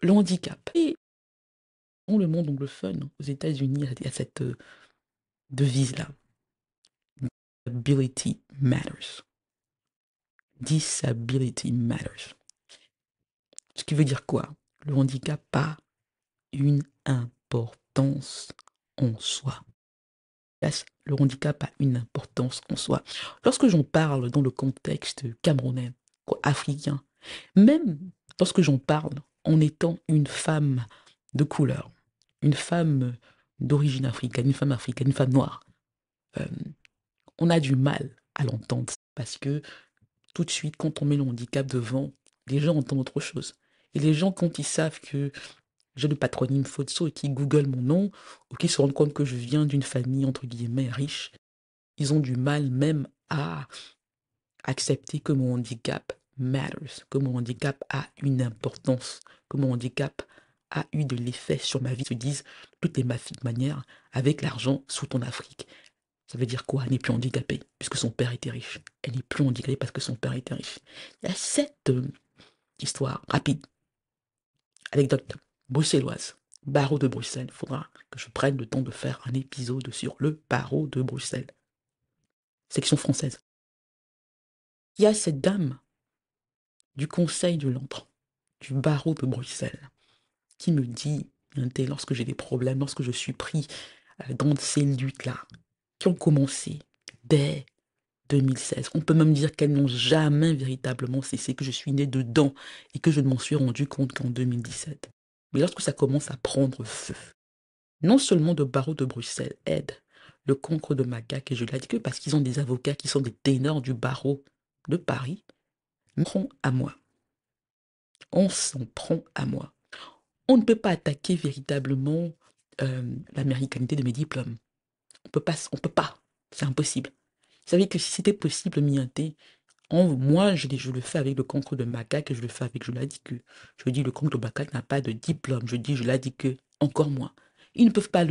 le handicap. Et dans le monde anglophone, aux États-Unis, il y a cette devise-là. Disability matters. Disability matters. Ce qui veut dire quoi? Le handicap a une importance en soi. Le handicap a une importance en soi. Lorsque j'en parle dans le contexte camerounais, africain, même lorsque j'en parle en étant une femme de couleur, une femme d'origine africaine, une femme noire, euh, on a du mal à l'entendre parce que tout de suite, quand on met le handicap devant, les gens entendent autre chose. Et les gens, quand ils savent que j'ai le patronyme Fotso et qu'ils googlent mon nom, ou qu'ils se rendent compte que je viens d'une famille, entre guillemets, riche, ils ont du mal même à accepter que mon handicap matters, que mon handicap a une importance, que mon handicap a eu de l'effet sur ma vie. Ils se disent, tout est ma manière, avec l'argent sous ton Afrique. Ça veut dire quoi? Elle n'est plus handicapée, puisque son père était riche. Elle n'est plus handicapée parce que son père était riche. Il y a cette histoire rapide, anecdote bruxelloise, barreau de Bruxelles. Il faudra que je prenne le temps de faire un épisode sur le barreau de Bruxelles, section française. Il y a cette dame du conseil de l'ordre, du barreau de Bruxelles, qui me dit, lorsque j'ai des problèmes, lorsque je suis pris dans ces luttes-là, qui ont commencé dès 2016. On peut même dire qu'elles n'ont jamais véritablement cessé, que je suis né dedans et que je ne m'en suis rendu compte qu'en 2017. Mais lorsque ça commence à prendre feu, non seulement le barreau de Bruxelles aide le concours de Macaque, et je l'ai dit que parce qu'ils ont des avocats qui sont des ténors du barreau de Paris, on prend à moi. On s'en prend à moi. On ne peut pas attaquer véritablement l'américanité de mes diplômes. On peut pas. C'est impossible. Vous savez que si c'était possible, Mianté, moi, je le fais avec le concours de Macaque, je le fais avec, je l'ai dit que, je dis le concours de Macaque n'a pas de diplôme, je l'ai dit que, encore moins. Ils ne peuvent pas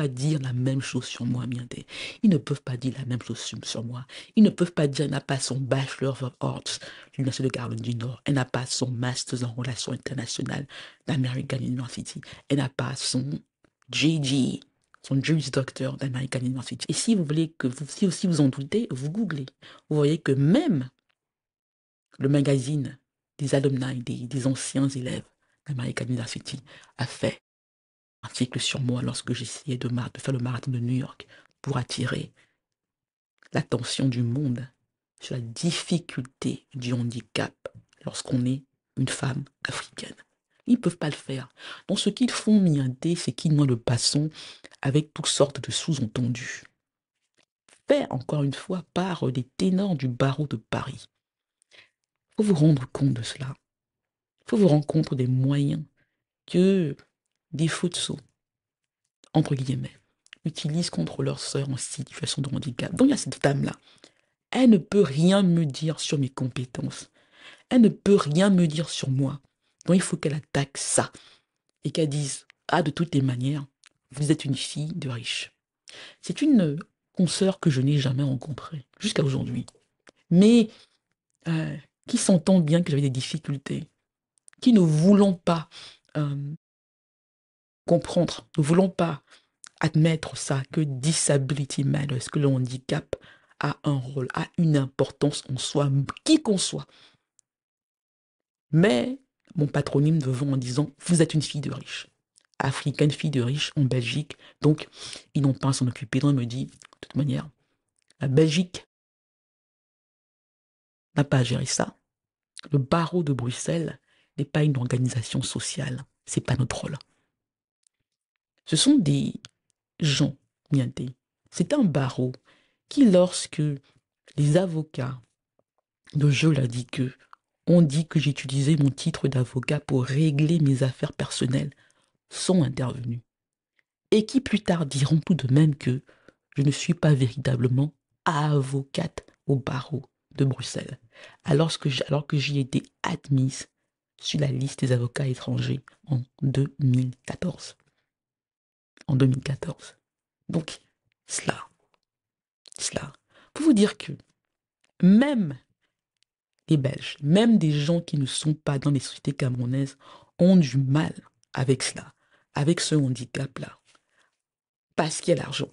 dire la même chose sur moi, Mianté. Ils ne peuvent pas dire la même chose sur moi. Ils ne peuvent pas dire, elle n'a pas son Bachelor of Arts de l'Université de Caroline du Nord. Elle n'a pas son Master en Relations internationales d'American University. Elle n'a pas son JG, son Juris Doctor d'American University. Et si vous voulez que si aussi vous en doutez, vous googlez. Vous voyez que même le magazine des alumni, des anciens élèves d'American University a fait un article sur moi lorsque j'essayais de faire le marathon de New York pour attirer l'attention du monde sur la difficulté du handicap lorsqu'on est une femme africaine. Ils ne peuvent pas le faire. Donc ce qu'ils font, Mianté, c'est qu'ils noient le basson avec toutes sortes de sous-entendus. Fait encore une fois par des ténors du barreau de Paris. Il faut vous rendre compte de cela. Il faut vous rendre compte des moyens que des Futsu, entre guillemets, utilisent contre leurs sœurs en situation de handicap. Donc il y a cette dame-là. Elle ne peut rien me dire sur mes compétences. Elle ne peut rien me dire sur moi. Donc il faut qu'elle attaque ça. Et qu'elle dise, ah, de toutes les manières, vous êtes une fille de riche. C'est une consoeur que je n'ai jamais rencontrée, jusqu'à aujourd'hui. Mais qui s'entend bien que j'avais des difficultés, qui ne voulons pas comprendre, ne voulons pas admettre ça, que disability matters, que le handicap a un rôle, a une importance en soi, qui qu'on soit. Mais mon patronyme devant en disant, vous êtes une fille de riche, africaine fille de riche en Belgique, donc ils n'ont pas à s'en occuper. Donc il me dit, de toute manière, la Belgique n'a pas à gérer ça. Le barreau de Bruxelles n'est pas une organisation sociale, c'est pas notre rôle. Ce sont des gens, Nianté. C'est un barreau qui, lorsque les avocats de Je l'a dit que ont dit que j'utilisais mon titre d'avocat pour régler mes affaires personnelles, sont intervenus. Et qui plus tard diront tout de même que je ne suis pas véritablement avocate au barreau de Bruxelles, alors que j'y ai été admise sur la liste des avocats étrangers en 2014. En 2014. Donc, cela, pour vous dire que même les Belges, même des gens qui ne sont pas dans les sociétés camerounaises, ont du mal avec cela, avec ce handicap-là, parce qu'il y a l'argent,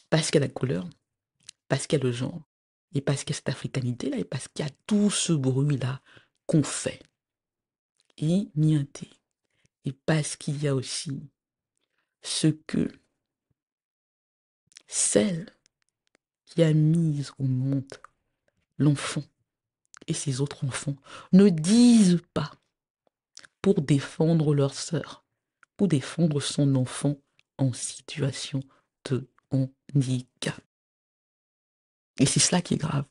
parce qu'il y a la couleur, parce qu'il y a le genre, et parce qu'il y a cette africanité-là, et parce qu'il y a tout ce bruit-là qu'on fait. Et niente. Et parce qu'il y a aussi ce que celle qui a mis au monde l'enfant et ses autres enfants ne disent pas pour défendre leur sœur, pour défendre son enfant en situation de handicap. Et c'est cela qui est grave.